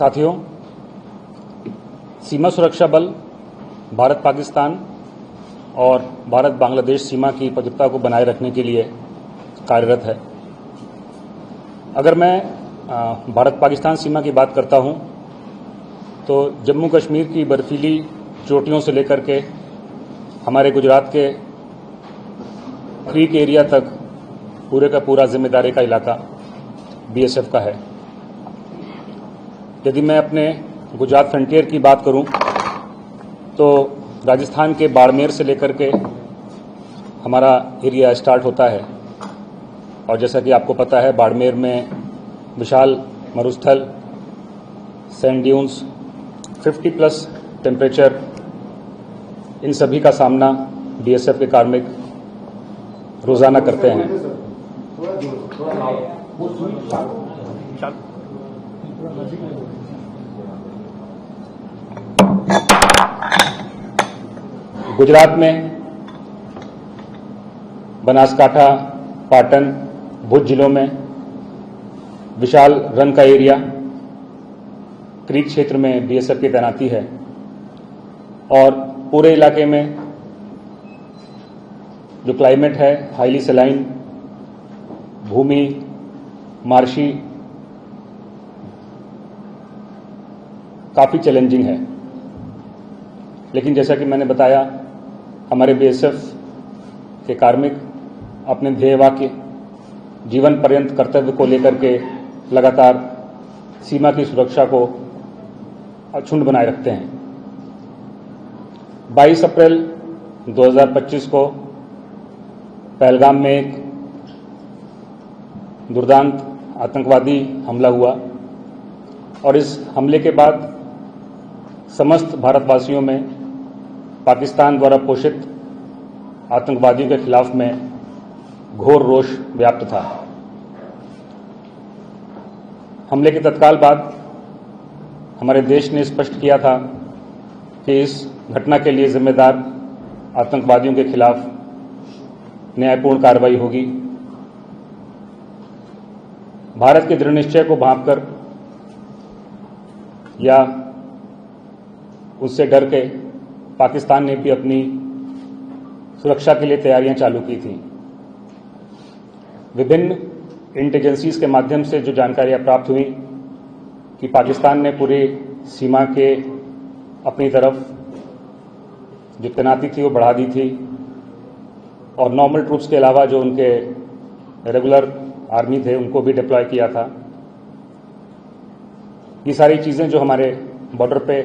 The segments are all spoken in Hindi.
साथियों, सीमा सुरक्षा बल भारत पाकिस्तान और भारत बांग्लादेश सीमा की पवित्रता को बनाए रखने के लिए कार्यरत है। अगर मैं भारत पाकिस्तान सीमा की बात करता हूं तो जम्मू कश्मीर की बर्फीली चोटियों से लेकर के हमारे गुजरात के क्रीक एरिया तक पूरे का पूरा जिम्मेदारी का इलाका बीएसएफ का है। यदि मैं अपने गुजरात फ्रंटियर की बात करूं तो राजस्थान के बाड़मेर से लेकर के हमारा एरिया स्टार्ट होता है और जैसा कि आपको पता है बाड़मेर में विशाल मरुस्थल, सैंड ड्यून्स, 50+ टेम्परेचर, इन सभी का सामना बीएसएफ के कार्मिक रोजाना करते हैं। गुजरात में बनासकांठा, पाटन, भुज जिलों में विशाल रन का एरिया, क्रीक क्षेत्र में बीएसएफ की तैनाती है और पूरे इलाके में जो क्लाइमेट है हाईली सलाइन, भूमि मार्शी, काफ़ी चैलेंजिंग है। लेकिन जैसा कि मैंने बताया, हमारे बीएसएफ के कार्मिक अपने ध्येय वाक्य जीवन पर्यंत कर्तव्य को लेकर के लगातार सीमा की सुरक्षा को अक्षुण्ण बनाए रखते हैं। 22 अप्रैल 2025 को पहलगाम में एक दुर्दांत आतंकवादी हमला हुआ और इस हमले के बाद समस्त भारतवासियों में पाकिस्तान द्वारा पोषित आतंकवादियों के खिलाफ में घोर रोष व्याप्त था। हमले के तत्काल बाद हमारे देश ने स्पष्ट किया था कि इस घटना के लिए जिम्मेदार आतंकवादियों के खिलाफ न्यायपूर्ण कार्रवाई होगी। भारत के दृढ़ निश्चय को भांपकर या उससे डर के पाकिस्तान ने भी अपनी सुरक्षा के लिए तैयारियां चालू की थी। विभिन्न इंटेलिजेंसीज के माध्यम से जो जानकारियां प्राप्त हुई कि पाकिस्तान ने पूरी सीमा के अपनी तरफ जो तैनाती थी वो बढ़ा दी थी और नॉर्मल ट्रूप्स के अलावा जो उनके रेगुलर आर्मी थे उनको भी डिप्लॉय किया था। ये सारी चीज़ें जो हमारे बॉर्डर पे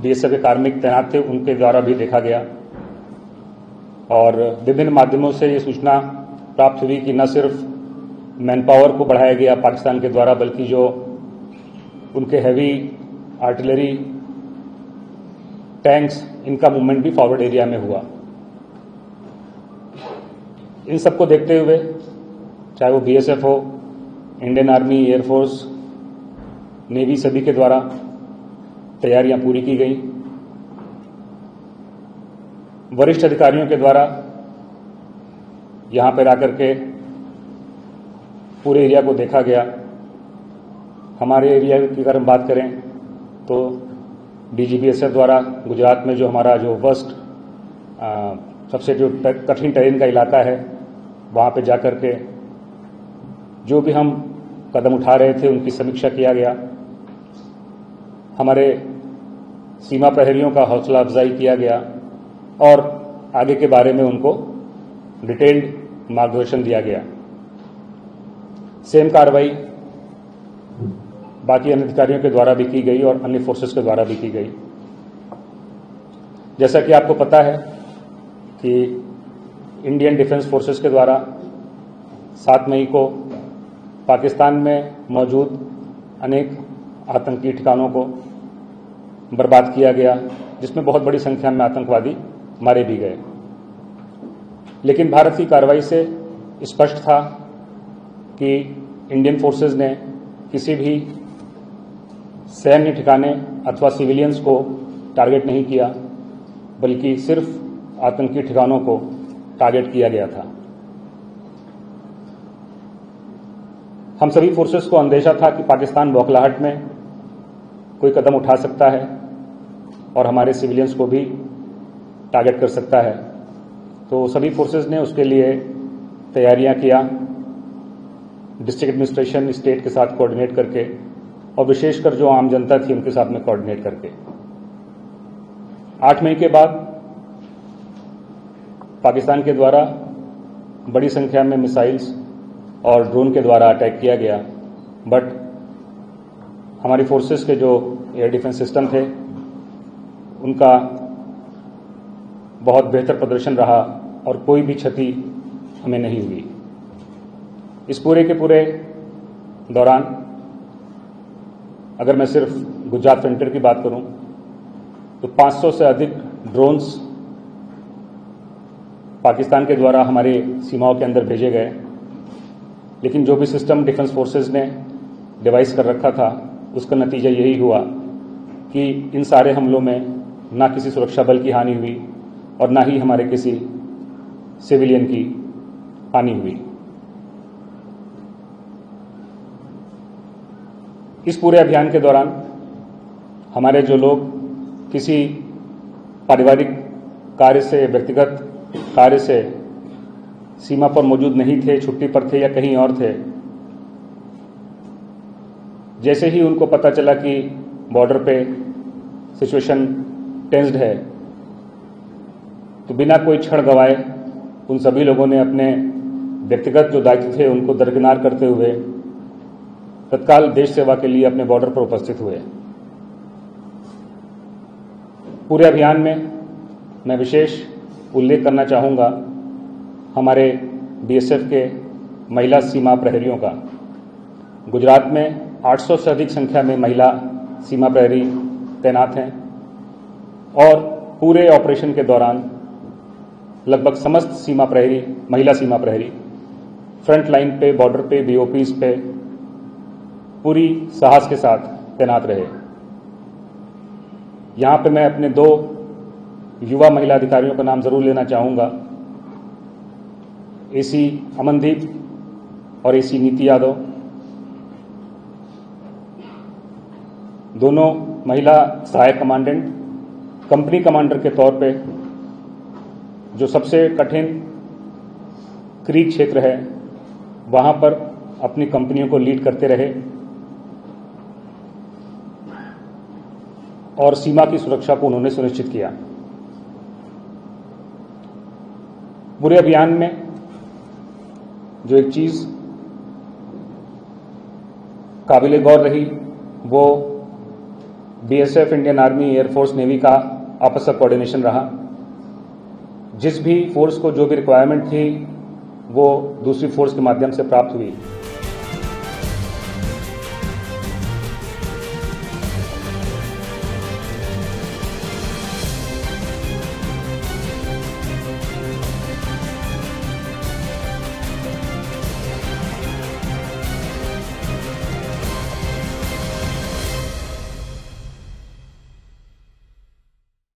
बीएसएफ के कार्मिक तैनात थे उनके द्वारा भी देखा गया और विभिन्न माध्यमों से ये सूचना प्राप्त हुई कि न सिर्फ मैन पावर को बढ़ाया गया पाकिस्तान के द्वारा बल्कि जो उनके हैवी आर्टिलरी, टैंक्स, इनका मूवमेंट भी फॉरवर्ड एरिया में हुआ। इन सबको देखते हुए चाहे वो बीएसएफ हो, इंडियन आर्मी, एयरफोर्स, नेवी, सभी के द्वारा तैयारियां पूरी की गई। वरिष्ठ अधिकारियों के द्वारा यहां पर आकर के पूरे एरिया को देखा गया। हमारे एरिया की अगर हम बात करें तो डीजीबीएसएफ द्वारा गुजरात में जो हमारा जो वर्स्ट सबसे जो कठिन टेरेन का इलाका है वहां पे जाकर के जो भी हम कदम उठा रहे थे उनकी समीक्षा किया गया। हमारे सीमा प्रहरियों का हौसला अफजाई किया गया और आगे के बारे में उनको डिटेल्ड मार्गदर्शन दिया गया। सेम कार्रवाई बाकी अन्य अधिकारियों के द्वारा भी की गई और अन्य फोर्सेस के द्वारा भी की गई। जैसा कि आपको पता है कि इंडियन डिफेंस फोर्सेस के द्वारा 7 मई को पाकिस्तान में मौजूद अनेक आतंकी ठिकानों को बर्बाद किया गया, जिसमें बहुत बड़ी संख्या में आतंकवादी मारे भी गए। लेकिन भारत की कार्रवाई से स्पष्ट था कि इंडियन फोर्सेस ने किसी भी सैन्य ठिकाने अथवा सिविलियंस को टारगेट नहीं किया, बल्कि सिर्फ आतंकी ठिकानों को टारगेट किया गया था। हम सभी फोर्सेस को अंदेशा था कि पाकिस्तान बौखलाहट में कोई कदम उठा सकता है और हमारे सिविलियंस को भी टारगेट कर सकता है। तो सभी फोर्सेस ने उसके लिए तैयारियां किया, डिस्ट्रिक्ट एडमिनिस्ट्रेशन स्टेट के साथ कोऑर्डिनेट करके और विशेषकर जो आम जनता थी उनके साथ में कोऑर्डिनेट करके। 8 मई के बाद पाकिस्तान के द्वारा बड़ी संख्या में मिसाइल्स और ड्रोन के द्वारा अटैक किया गया, बट हमारी फोर्सेस के जो एयर डिफेंस सिस्टम थे उनका बहुत बेहतर प्रदर्शन रहा और कोई भी क्षति हमें नहीं हुई। इस पूरे के पूरे दौरान अगर मैं सिर्फ गुजरात फ्रंटियर की बात करूं तो 500 से अधिक ड्रोन्स पाकिस्तान के द्वारा हमारे सीमाओं के अंदर भेजे गए, लेकिन जो भी सिस्टम डिफेंस फोर्सेस ने डिवाइस कर रखा था उसका नतीजा यही हुआ कि इन सारे हमलों में ना किसी सुरक्षा बल की हानि हुई और ना ही हमारे किसी सिविलियन की हानि हुई। इस पूरे अभियान के दौरान हमारे जो लोग किसी पारिवारिक कार्य से, व्यक्तिगत कार्य से सीमा पर मौजूद नहीं थे, छुट्टी पर थे या कहीं और थे, जैसे ही उनको पता चला कि बॉर्डर पे सिचुएशन टेंस्ड है तो बिना कोई क्षण गंवाए उन सभी लोगों ने अपने व्यक्तिगत जो दायित्व थे उनको दरकिनार करते हुए तत्काल देश सेवा के लिए अपने बॉर्डर पर उपस्थित हुए। पूरे अभियान में मैं विशेष उल्लेख करना चाहूँगा हमारे बीएसएफ के महिला सीमा प्रहरियों का। गुजरात में 800 से अधिक संख्या में महिला सीमा प्रहरी तैनात हैं और पूरे ऑपरेशन के दौरान लगभग समस्त सीमा प्रहरी, महिला सीमा प्रहरी फ्रंट लाइन पे, बॉर्डर पे, बीओपीज पे पूरी साहस के साथ तैनात रहे। यहाँ पे मैं अपने 2 युवा महिला अधिकारियों का नाम जरूर लेना चाहूँगा, एसी अमनदीप और एसी नीति यादव। दोनों महिला सहायक कमांडेंट कंपनी कमांडर के तौर पे जो सबसे कठिन क्रीक क्षेत्र है वहां पर अपनी कंपनियों को लीड करते रहे और सीमा की सुरक्षा को उन्होंने सुनिश्चित किया। पूरे अभियान में जो एक चीज काबिले गौर रही वो BSF, Indian army, air force, navy का आपस का कोऑर्डिनेशन रहा। जिस भी फोर्स को जो भी रिक्वायरमेंट थी वो दूसरी फोर्स के माध्यम से प्राप्त हुई।